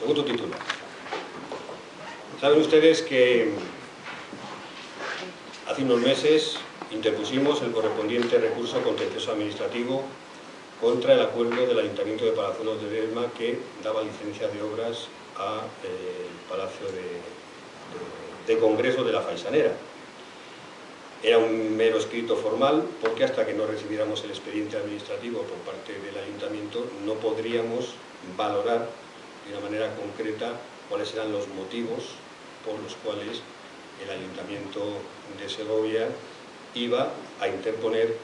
Segundo titular. Saben ustedes que hace unos meses interpusimos el correspondiente recurso contencioso administrativo contra el acuerdo del Ayuntamiento de Palazuelos de Ledesma que daba licencia de obras al Palacio de Congreso de la Faisanera. Era un mero escrito formal porque hasta que no recibiéramos el expediente administrativo por parte del Ayuntamiento no podríamos valorar de una manera concreta cuáles eran los motivos por los cuales el Ayuntamiento de Segovia iba a interponer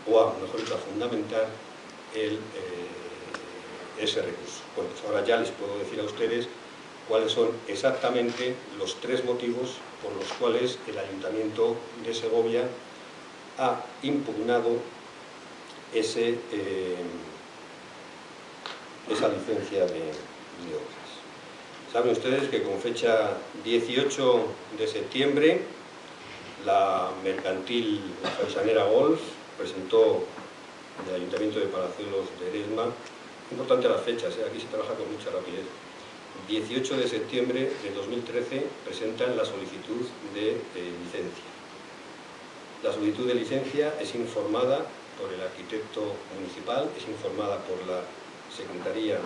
o a, mejor dicho, a fundamentar ese recurso. Bueno, pues ahora ya les puedo decir a ustedes cuáles son exactamente los tres motivos por los cuales el Ayuntamiento de Segovia ha impugnado esa licencia de obras. Saben ustedes que con fecha 18 de septiembre la mercantil La Faisanera Golf presentó en el Ayuntamiento de Palazuelos de Ledesma, importante las fechas, aquí se trabaja con mucha rapidez. 18 de septiembre de 2013 presentan la solicitud de licencia. La solicitud de licencia es informada por el arquitecto municipal, es informada por la Secretaría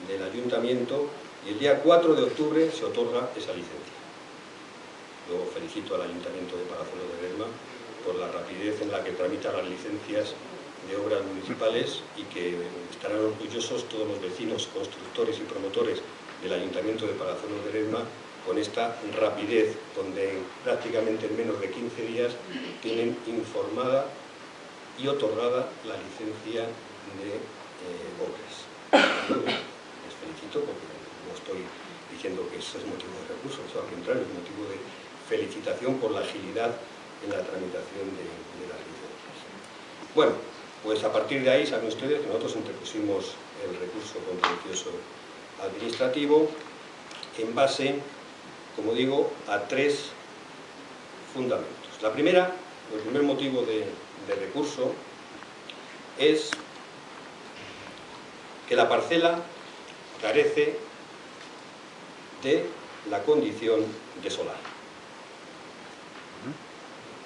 del Ayuntamiento y el día 4 de octubre se otorga esa licencia. Yo felicito al Ayuntamiento de Palazuelos de Ledesma por la rapidez en la que tramitan las licencias de obras municipales y que estarán orgullosos todos los vecinos, constructores y promotores del Ayuntamiento de Palazuelos de Ledesma con esta rapidez, donde prácticamente en menos de 15 días tienen informada y otorgada la licencia de obras. Les felicito porque no estoy diciendo que ese es motivo de recurso, eso al contrario, es motivo de felicitación por la agilidad en la tramitación de las licencias. Bueno, pues a partir de ahí saben ustedes que nosotros interpusimos el recurso contencioso administrativo en base, como digo, a tres fundamentos. El primer motivo de recurso es que la parcela carece de la condición de solar.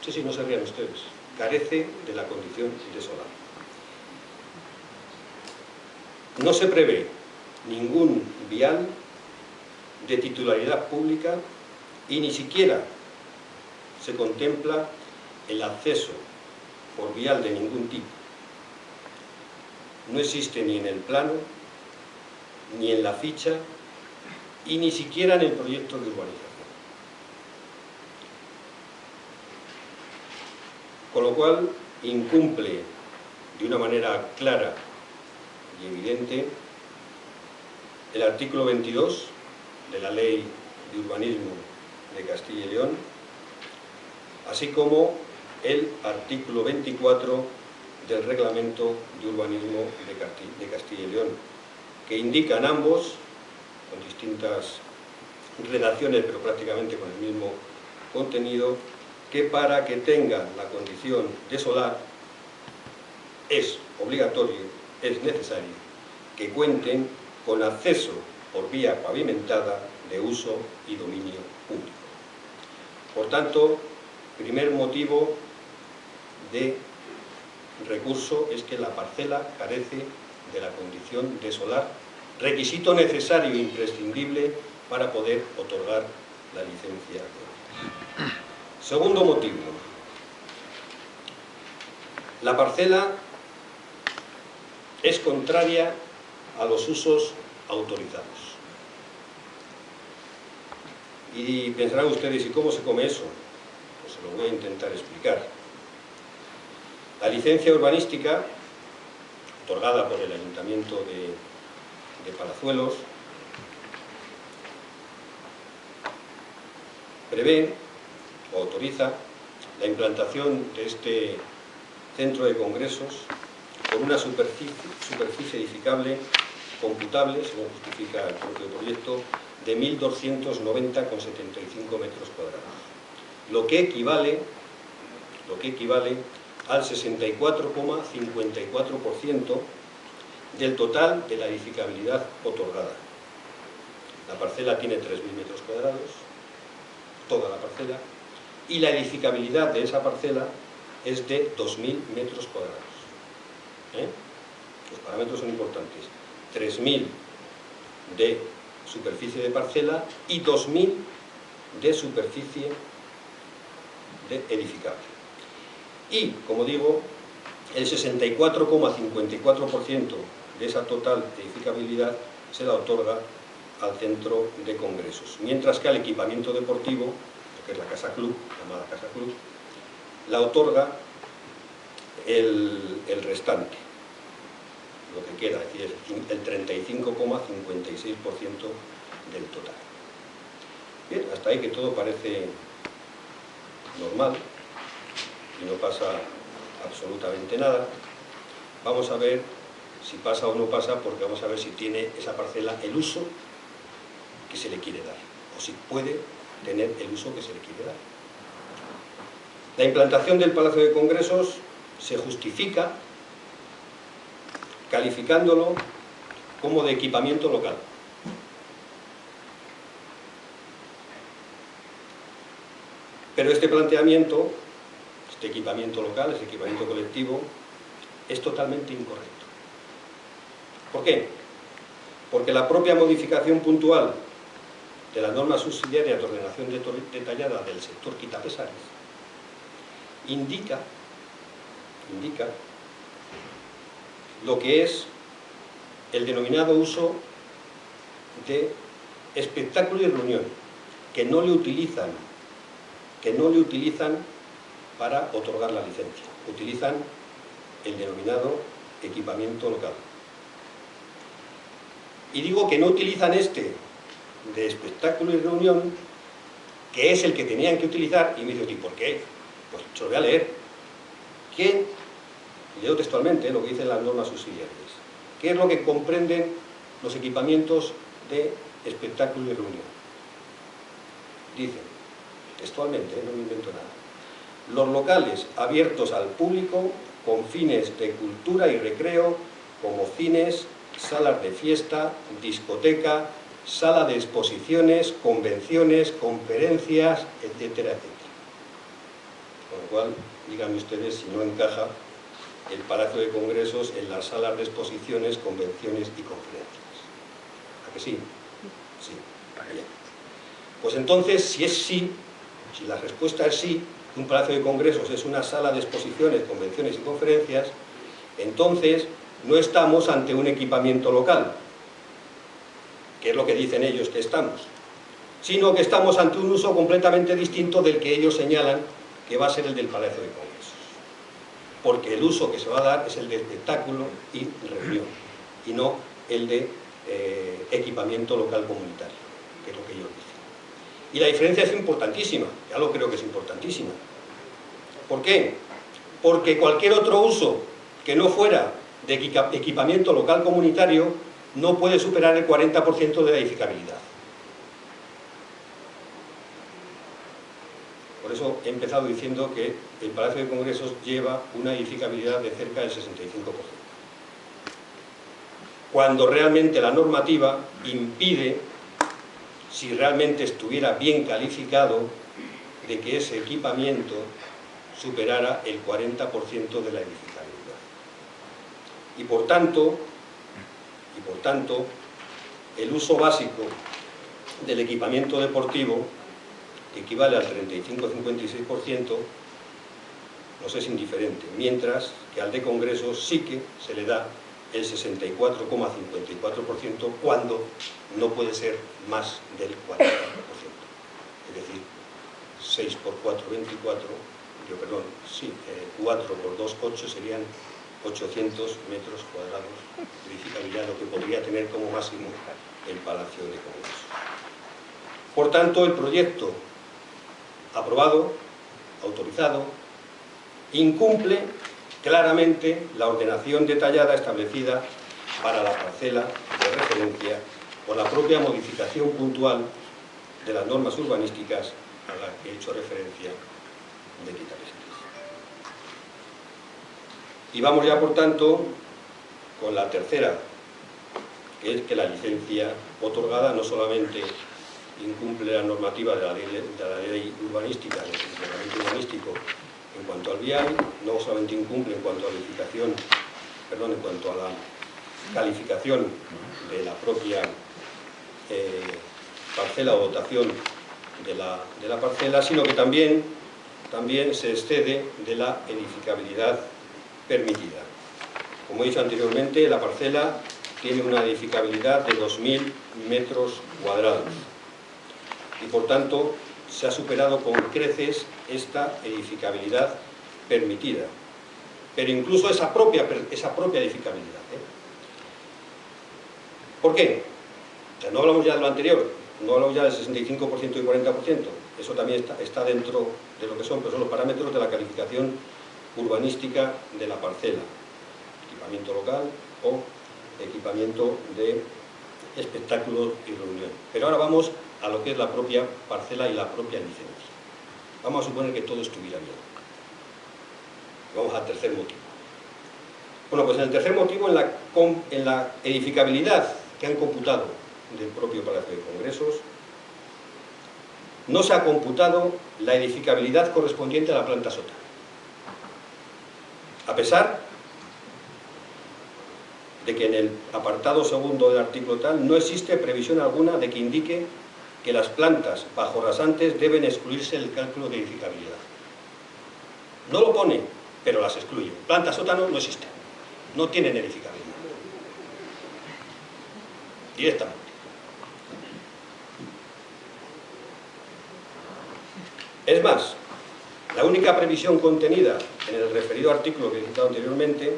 Sí, no se rían ustedes. Carece de la condición de solar. No se prevé ningún vial de titularidad pública y ni siquiera se contempla el acceso por vial de ningún tipo. No existe ni en el plano, ni en la ficha y ni siquiera en el proyecto de urbanización. Con lo cual incumple de una manera clara y evidente el artículo 22 de la Ley de Urbanismo de Castilla y León, así como el artículo 24 del Reglamento de Urbanismo de Castilla y León, que indican ambos, con distintas redacciones pero prácticamente con el mismo contenido, que para que tengan la condición de solar es obligatorio, es necesario que cuenten con acceso por vía pavimentada de uso y dominio público. Por tanto, primer motivo de recurso es que la parcela carece de la condición de solar, requisito necesario e imprescindible para poder otorgar la licencia. Segundo motivo, la parcela es contraria a los usos autorizados. Y pensarán ustedes, ¿y cómo se come eso? Pues se lo voy a intentar explicar. La licencia urbanística, otorgada por el Ayuntamiento de Palazuelos, prevé o autoriza la implantación de este centro de congresos con una superficie edificable computable, según justifica el propio proyecto, de 1.290,75 metros cuadrados, lo que equivale al 64,54% del total de la edificabilidad otorgada. La parcela tiene 3.000 metros cuadrados, toda la parcela, y la edificabilidad de esa parcela es de 2.000 metros cuadrados. Los parámetros son importantes. 3.000 de superficie de parcela y 2.000 de superficie de edificable. Y, como digo, el 64,54% de esa total edificabilidad se la otorga al centro de congresos, mientras que al equipamiento deportivo, lo que es la Casa Club, llamada Casa Club, la otorga el restante, lo que queda, es decir, el 35,56% del total. Bien, hasta ahí que todo parece normal y no pasa absolutamente nada. Vamos a ver si pasa o no pasa, porque vamos a ver si tiene esa parcela el uso que se le quiere dar, o si puede tener el uso que se le quiere dar. La implantación del Palacio de Congresos se justifica calificándolo como de equipamiento local. Pero este planteamiento, este equipamiento local, este equipamiento colectivo, es totalmente incorrecto. ¿Por qué? Porque la propia modificación puntual de las normas subsidiarias de ordenación detallada del sector quitapesares indica lo que es el denominado uso de espectáculo y reunión, que no le utilizan para otorgar la licencia, utilizan el denominado equipamiento local. Y digo que no utilizan este de espectáculo y reunión, que es el que tenían que utilizar, y me dice, ¿y por qué? Pues se lo voy a leer. ¿Qué? Leo textualmente lo que dicen las normas subsidiarias. ¿Qué es lo que comprenden los equipamientos de espectáculo y reunión? Dicen, textualmente, no me invento nada: los locales abiertos al público con fines de cultura y recreo, como cines, salas de fiesta, discoteca, sala de exposiciones, convenciones, conferencias, etcétera, etcétera. Con lo cual, díganme ustedes si no encaja el Palacio de Congresos en las salas de exposiciones, convenciones y conferencias. ¿A que sí? Sí. Bien. Pues entonces, si es sí, si la respuesta es sí, un Palacio de Congresos es una sala de exposiciones, convenciones y conferencias, entonces no estamos ante un equipamiento local, que es lo que dicen ellos que estamos, sino que estamos ante un uso completamente distinto del que ellos señalan que va a ser el del Palacio de Congresos. Porque el uso que se va a dar es el de espectáculo y reunión, y no el de equipamiento local comunitario, que es lo que ellos dicen. Y la diferencia es importantísima, ya lo creo que es importantísima. ¿Por qué? Porque cualquier otro uso que no fuera de equipamiento local comunitario no puede superar el 40% de la edificabilidad. Por eso he empezado diciendo que el Palacio de Congresos lleva una edificabilidad de cerca del 65%. Cuando realmente la normativa impide, si realmente estuviera bien calificado, de que ese equipamiento superara el 40% de la edificabilidad. Y por tanto, el uso básico del equipamiento deportivo, que equivale al 35-56%, nos es indiferente, mientras que al de congresos sí que se le da el 64,54% cuando no puede ser más del 40%. Es decir, 6 por 4, 24, 4 por 2, 8 serían 800 metros cuadrados de edificabilidad, lo que podría tener como máximo el Palacio de Congresos. Por tanto, el proyecto aprobado, autorizado, incumple claramente la ordenación detallada establecida para la parcela de referencia o la propia modificación puntual de las normas urbanísticas a las que he hecho referencia de Quitapesares. Y vamos ya, por tanto, con la tercera que es que la licencia otorgada no solamente incumple la normativa de la ley urbanística, del reglamento urbanístico en cuanto al vial, no solamente incumple en cuanto a en cuanto a la calificación de la propia parcela o dotación de la parcela, sino que también se excede de la edificabilidad permitida. Como he dicho anteriormente, la parcela tiene una edificabilidad de 2.000 metros cuadrados y por tanto se ha superado con creces esta edificabilidad permitida, pero incluso esa propia edificabilidad. ¿Por qué? O sea, no hablamos ya de lo anterior, no hablamos ya del 65% y 40%, eso también está dentro de lo que son, pero son los parámetros de la calificación urbanística de la parcela, equipamiento local o equipamiento de espectáculos y reunión. Pero ahora vamos a lo que es la propia parcela y la propia licencia. Vamos a suponer que todo estuviera bien. Vamos al tercer motivo. Bueno, pues en el tercer motivo, en la edificabilidad que han computado del propio Palacio de Congresos, no se ha computado la edificabilidad correspondiente a la planta sótano. A pesar de que en el apartado segundo del artículo tal no existe previsión alguna de que indique que las plantas bajo rasantes deben excluirse del cálculo de edificabilidad. No lo pone, pero las excluye. Planta sótano no existe, no tienen edificabilidad. Directamente. Es más, la única previsión contenida en el referido artículo que he citado anteriormente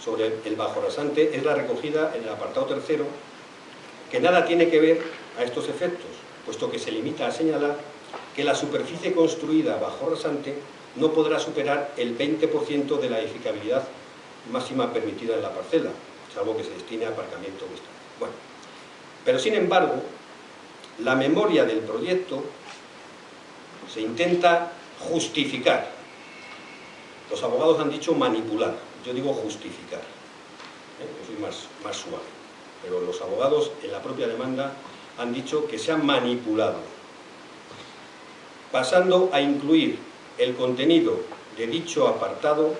sobre el bajo rasante es la recogida en el apartado tercero, que nada tiene que ver a estos efectos, puesto que se limita a señalar que la superficie construida bajo rasante no podrá superar el 20% de la edificabilidad máxima permitida en la parcela, salvo que se destine a aparcamiento o estancia. Bueno, pero sin embargo, la memoria del proyecto se intenta justificar. Los abogados han dicho manipular, yo digo justificar. Yo soy más suave. Pero los abogados en la propia demanda han dicho que se ha manipulado, pasando a incluir el contenido de dicho apartado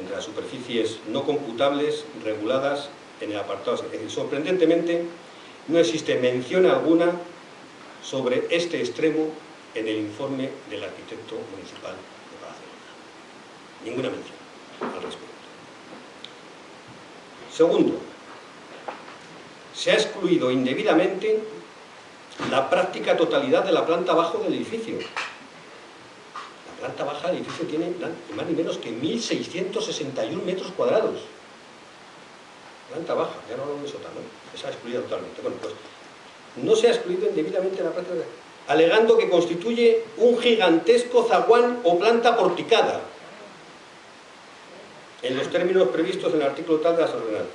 entre las superficies no computables reguladas en el apartado. Es decir, sorprendentemente, no existe mención alguna sobre este extremo en el informe del arquitecto municipal de Barcelona. Ninguna mención al respecto. Segundo, se ha excluido indebidamente la práctica totalidad de la planta baja del edificio. La planta baja del edificio tiene más ni menos que 1.661 metros cuadrados. Planta baja, ya no hablamos de sótano, se ha excluido totalmente. Bueno, pues no se ha excluido indebidamente la práctica, alegando que constituye un gigantesco zaguán o planta porticada, en los términos previstos en el artículo tal de las ordenanzas.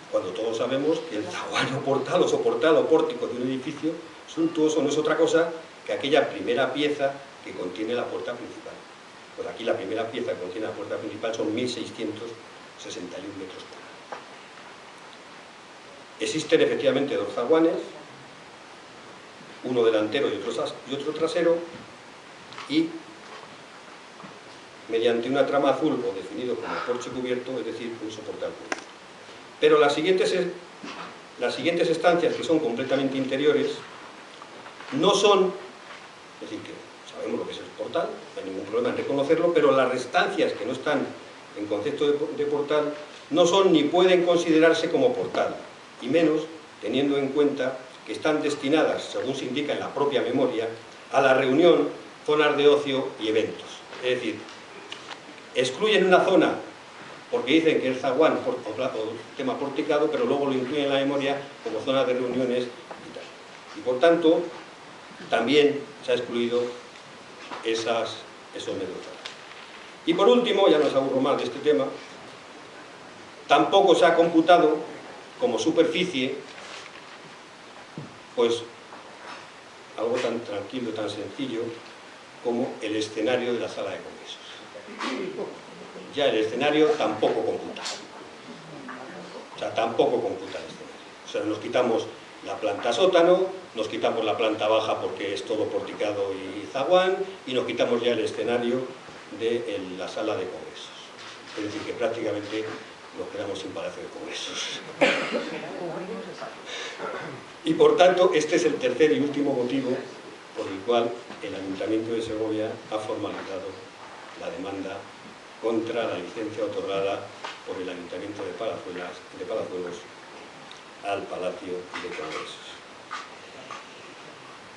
Cuando todos sabemos que el zaguán o portal o soportal o pórtico de un edificio suntuoso no es otra cosa que aquella primera pieza que contiene la puerta principal. Pues aquí la primera pieza que contiene la puerta principal son 1.661 metros cuadrados. Existen efectivamente dos zaguanes, uno delantero y otro trasero, y mediante una trama azul o definido como porche cubierto, es decir, un soportal cubierto. Pero las siguientes estancias, que son completamente interiores, no son, es decir, que sabemos lo que es el portal, no hay ningún problema en reconocerlo, pero las estancias que no están en concepto de portal no son ni pueden considerarse como portal, y menos teniendo en cuenta que están destinadas, según se indica en la propia memoria, a la reunión, zonas de ocio y eventos. Es decir, excluyen una zona porque dicen que es zaguán o tema porticado, pero luego lo incluyen en la memoria como zona de reuniones y tal. Y por tanto, también se ha excluido esos metros. Y por último, ya no os aburro más de este tema, tampoco se ha computado como superficie, pues, algo tan tranquilo, tan sencillo, como el escenario de la sala de congresos. Ya el escenario tampoco computado. O sea, tampoco computa el escenario. O sea, nos quitamos la planta sótano, nos quitamos la planta baja porque es todo porticado y zaguán, y nos quitamos ya el escenario de la sala de congresos. Es decir, que prácticamente nos quedamos sin palacio de congresos. Y por tanto, este es el tercer y último motivo por el cual el Ayuntamiento de Segovia ha formalizado la demanda contra la licencia otorgada por el Ayuntamiento de Palazuelos al Palacio de Congresos.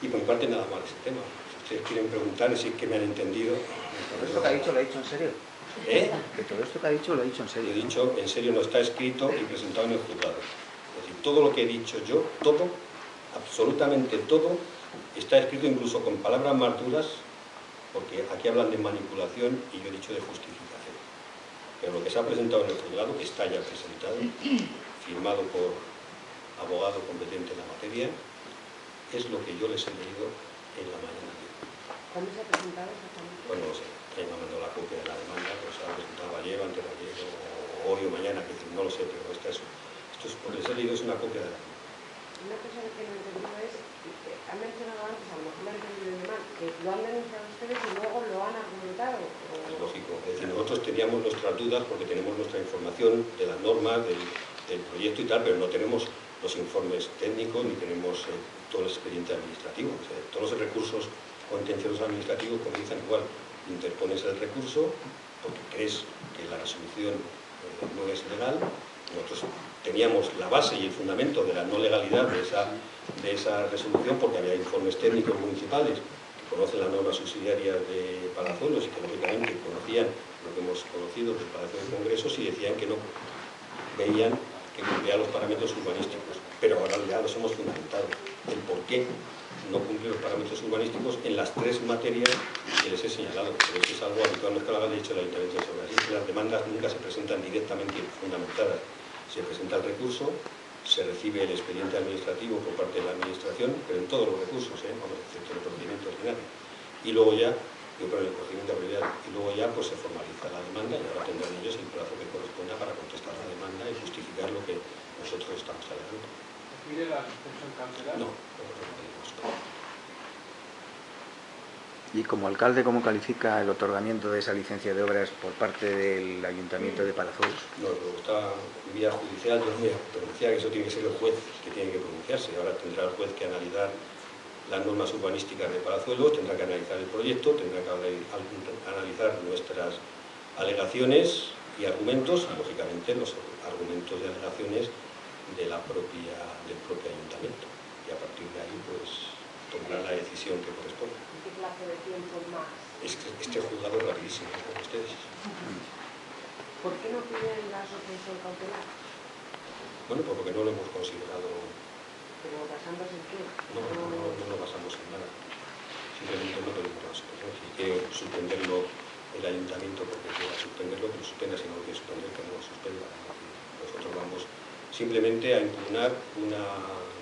Y por mi parte nada más de ese tema. Si ustedes quieren preguntar si es que me han entendido. ¿Todo esto que ha dicho lo ha dicho en serio? ¿Eh? Que todo esto que ha dicho lo ha dicho en serio. He dicho, en serio, no está escrito y presentado en el juzgado. Es decir, todo lo que he dicho yo, todo, absolutamente todo, está escrito incluso con palabras más duras, porque aquí hablan de manipulación y yo he dicho de justificación. Pero lo que se ha presentado en el juzgado, que está ya presentado, firmado por abogado competente en la materia, es lo que yo les he leído en la mañana. ¿Cuándo se ha presentado exactamente? Pues no lo sé, ahí me mandó la copia de la demanda, pues se ha presentado ayer, antes de ayer, o hoy o mañana, que no lo sé, pero esto es por les he leído, es una copia de la demanda. Una cosa que no he entendido es, han mencionado antes, a lo mejor me han entendido de mal, que lo han denunciado ustedes y luego lo han argumentado. Es lógico, es decir, nosotros teníamos nuestras dudas porque tenemos nuestra información de las normas, del proyecto y tal, pero no tenemos los informes técnicos ni tenemos todo el expediente administrativo. O sea, todos los recursos contenciosos administrativos comienzan igual. Interpones el recurso porque crees que la resolución no es legal. Nosotros teníamos la base y el fundamento de la no legalidad de esa resolución porque había informes técnicos municipales que conocen las normas subsidiarias de Palazuelos y que lógicamente conocían lo que hemos conocido del Palacio de Congresos y decían que no veían que cumplía los parámetros urbanísticos. Pero ahora ya los hemos fundamentado. El por qué no cumple los parámetros urbanísticos en las tres materias que les he señalado. Pero eso es algo habitual, no es que lo haya dicho el Ayuntamiento de Segovia. Así que las demandas nunca se presentan directamente fundamentadas. Se presenta el recurso, se recibe el expediente administrativo por parte de la Administración, pero en todos los recursos, vamos, excepto el procedimiento ordinario. Y luego ya, yo creo en el procedimiento abreviado, y luego ya pues se formaliza la demanda y ahora tendrán ellos el plazo que corresponda para contestar la demanda y justificar lo que nosotros estamos alegando. ¿Pide la suspensión cautelar? No, nosotros no pedimos. Y como alcalde, ¿cómo califica el otorgamiento de esa licencia de obras por parte del Ayuntamiento de Palazuelos? No, luego está en vía judicial, yo no voy a pronunciar, que eso tiene que ser el juez que tiene que pronunciarse. Ahora tendrá el juez que analizar las normas urbanísticas de Palazuelos, tendrá que analizar el proyecto, tendrá que analizar nuestras alegaciones y argumentos, y lógicamente los argumentos y alegaciones del propio ayuntamiento. Y a partir de ahí, pues, tomará la decisión que corresponde. ¿Qué plazo de tiempo más? Este juzgado es rapidísimo, con ustedes. ¿Por qué no piden la suspensión cautelar? Bueno, pues porque no lo hemos considerado. ¿Pero basándose en qué? No lo basamos en nada. Simplemente no pedimos la suspensión. Si quiere suspenderlo el ayuntamiento porque quiera suspenderlo, que lo suspenda. Si no lo quiere suspender, que no lo suspenda. Nosotros vamos simplemente a impugnar una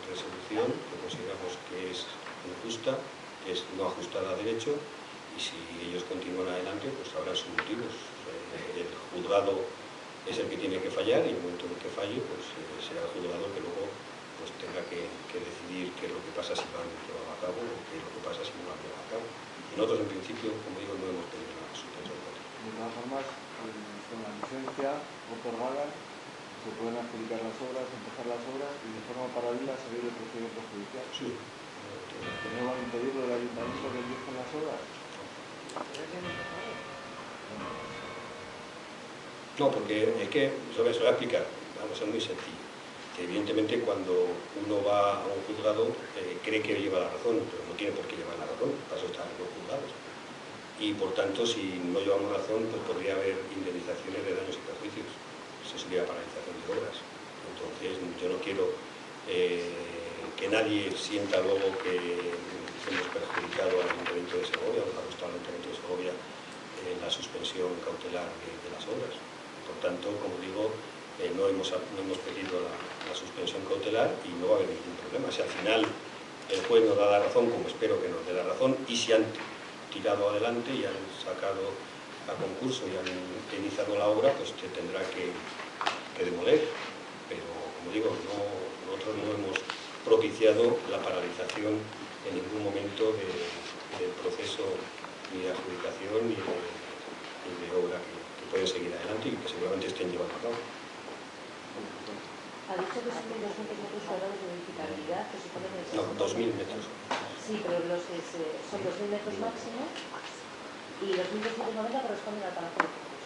resolución que consideramos que es injusta, que es no ajustada a derecho, y si ellos continúan adelante, pues habrá sus motivos. El juzgado es el que tiene que fallar y en el momento en que falle, pues será el juzgado que luego pues tenga que decidir qué es lo que pasa si lo han llevado a cabo o qué es lo que pasa si no lo han llevado a cabo. Y nosotros en principio, como digo, no hemos pedido la suspensión. De todas formas, con la licencia otorgada se pueden adjudicar las obras, empezar las obras y de forma paralela seguir el procedimiento judicial. Sí. ¿Que no va a impedirlo el ayuntamiento que empiecen las obras? No, porque es que, se lo voy a explicar, vamos a ser muy sencillo. Que evidentemente cuando uno va a un juzgado cree que lleva la razón, pero no tiene por qué llevar la razón, para eso están los juzgados. Y por tanto, si no llevamos razón, pues podría haber indemnizaciones de daños y perjuicios. Eso sería paralización de obras. Entonces, yo no quiero que nadie sienta luego que hemos perjudicado al Ayuntamiento de Segovia, o nos ha costado al Ayuntamiento de Segovia la suspensión cautelar de las obras. Por tanto, como digo, no hemos pedido la suspensión cautelar y no va a haber ningún problema. Si al final el juez nos da la razón, como espero que nos dé la razón, y si han tirado adelante y han sacado a concurso y han iniciado la obra, pues se tendrá que demoler. pero como digo, nosotros no hemos propiciado la paralización en ningún momento del proceso ni de adjudicación ni de obra que pueden seguir adelante y que seguramente estén llevando a cabo. Ha dicho que son 200 metros cuadrados de edificabilidad, que supone que... No, 2.000 metros. Sí, pero son 2.000 metros máximo y los 1.290 corresponden al Palacio de Congreso.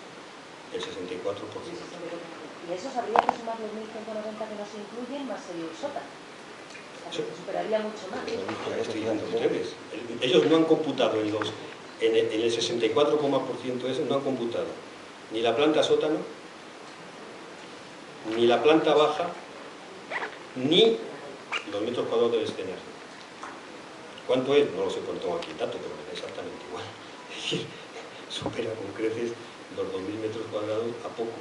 El 64%. Y a esos habría que sumar los 1.190 que no se incluyen más el sótano. O sea, que se superaría mucho más. Ya estoy diciendo ustedes. Ellos no han computado en el 64% eso, no han computado ni la planta sótano, ni la planta baja, ni los metros cuadrados del escenario. ¿Cuánto es? No lo sé, porque tengo aquí el dato, pero me da exactamente igual. Es decir, supera con creces los 2.000 metros cuadrados a poco.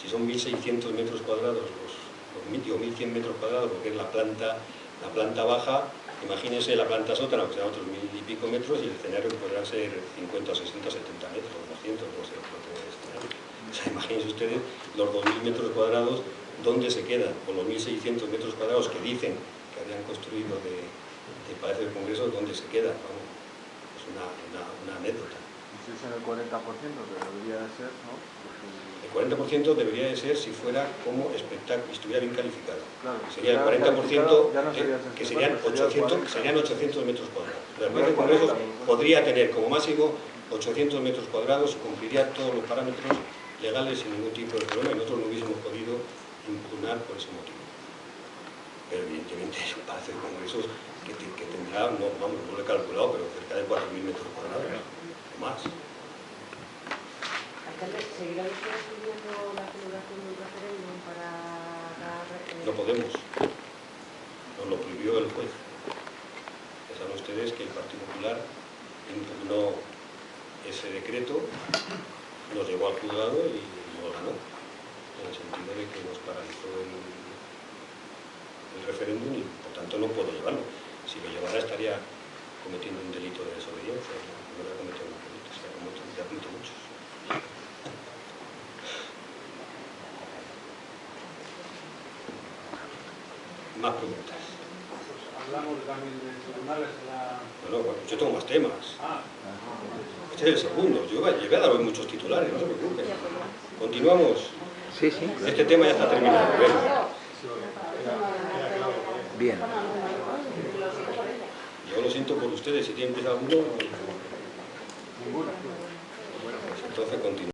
Si son 1.600 metros cuadrados, los 1.100 metros cuadrados, porque es la planta baja, imagínense la planta sótano, que será otros 1.000 y pico metros, y el escenario podrá ser 50, 60, 70 metros, 200, no sé, lo que es el escenario. O sea, imagínense ustedes los 2.000 metros cuadrados, ¿dónde se quedan? O los 1.600 metros cuadrados que dicen que habían construido de Palacio del Congreso, ¿dónde se quedan? Vamos, es una anécdota. Si es en el 40%, que debería de ser, ¿no? El 40% debería de ser si fuera como espectáculo, estuviera bien calificado. Claro, sería el 40%, que serían 800 metros cuadrados. El Palacio del Congreso podría tener como máximo 800 metros cuadrados y cumpliría todos los parámetros legales sin ningún tipo de problema, y nosotros no hubiésemos podido impugnar por ese motivo. Pero evidentemente es un Palacio de Congresos que tendrá, no lo he calculado, pero cerca de 4.000 metros cuadrados o más. Alcalde, ¿seguirán ustedes pidiendo la celebración de un referéndum para dar... No podemos. Nos lo prohibió el juez. Ya saben ustedes que el Partido Popular impugnó ese decreto, nos llevó al juzgado y lo ganó, en el sentido de que nos paralizó el referéndum y por tanto no puedo llevarlo. Si lo llevara estaría cometiendo un delito de desobediencia, no voy a cometer un delito, ya cometido muchos. Más preguntas. Hablamos también de tribunales. Bueno, yo tengo más temas. Este es el segundo. Yo llegué a dar hoy muchos titulares, no se preocupen. Continuamos. Sí, sí. Este tema ya está terminado. Bien. Yo lo siento por ustedes. Si tienen que alguno, entonces continuamos.